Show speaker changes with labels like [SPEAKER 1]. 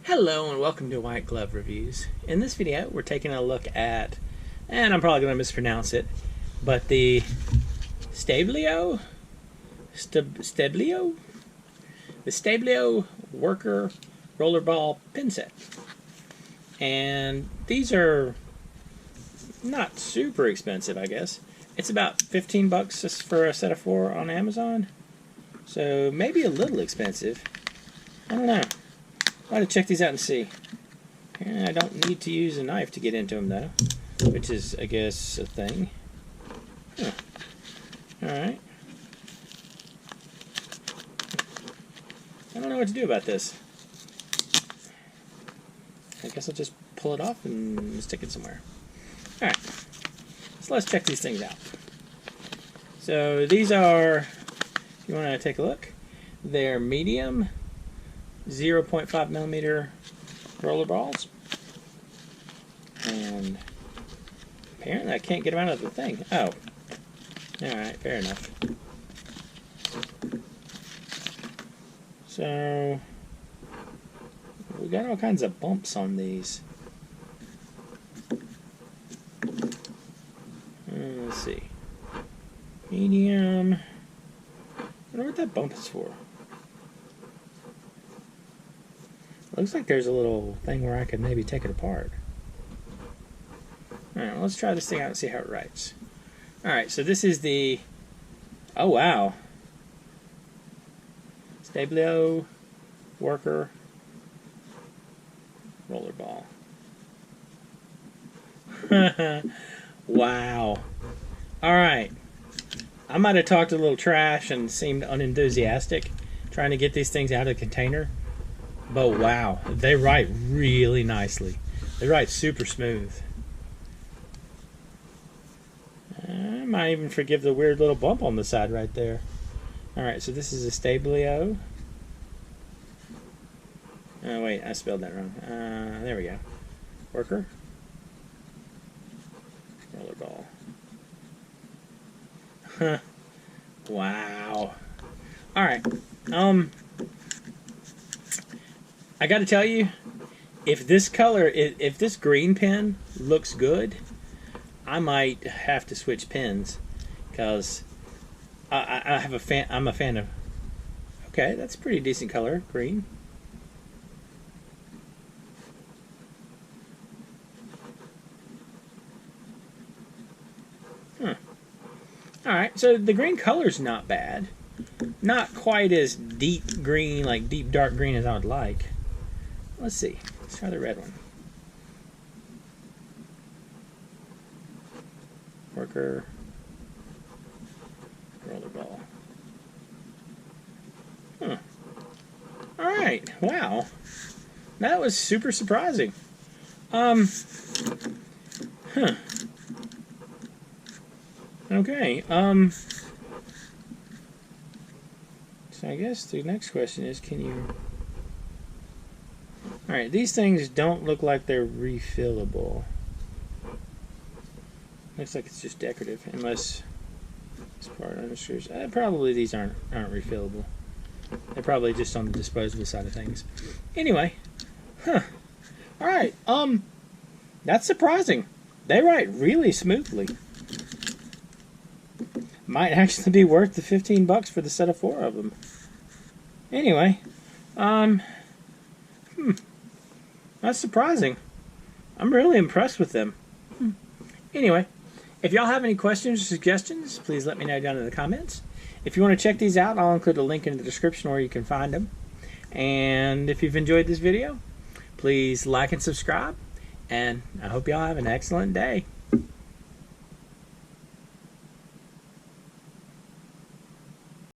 [SPEAKER 1] Hello and welcome to White Glove Reviews. In this video we're taking a look at, and I'm probably going to mispronounce it, but the Stabilo? Stabilo? The Stabilo Worker Rollerball pin set. And these are not super expensive, I guess. It's about 15 bucks for a set of 4 on Amazon. So maybe a little expensive. I don't know. I'll have to check these out and see. I don't need to use a knife to get into them though, which is, I guess, a thing. Huh. Alright. I don't know what to do about this. I guess I'll just pull it off and stick it somewhere. Alright. So let's check these things out. So these are, if you want to take a look, they're medium 0.5 millimeter roller balls, and apparently I can't get them out of the thing. Oh, alright, fair enough. So we got all kinds of bumps on these. Let's see, medium. I wonder what that bump is for. Looks like there's a little thing where I could maybe take it apart. Alright, well, let's try this thing out and see how it writes. Alright, so this is the... Oh, wow. Stabilo Worker Rollerball. Wow. Alright. I might have talked a little trash and seemed unenthusiastic trying to get these things out of the container. But wow, they write really nicely. They write super smooth. I might even forgive the weird little bump on the side right there. Alright, so this is a Stabilo. Oh wait, I spelled that wrong. There we go. Worker. Rollerball. Huh. Wow. Alright. I gotta tell you, if this color, if this green pen looks good, I might have to switch pens, because I have a fan. I'm a fan of. Okay, that's a pretty decent color, green. Huh. All right, so the green color's not bad. Not quite as deep green, like deep dark green, as I would like. Let's see. Let's try the red one. Worker Rollerball. Huh. Alright. Wow. That was super surprising. Huh. Okay. So I guess the next question is, can you... Alright, these things don't look like they're refillable. Looks like it's just decorative, unless this part underscrews. Probably these aren't refillable. They're probably just on the disposable side of things. Anyway, huh. Alright, that's surprising. They write really smoothly. Might actually be worth the 15 bucks for the set of 4 of them. Anyway, that's surprising. I'm really impressed with them. Anyway, if y'all have any questions or suggestions, please let me know down in the comments. If you want to check these out, I'll include a link in the description where you can find them. And if you've enjoyed this video, please like and subscribe. And I hope y'all have an excellent day.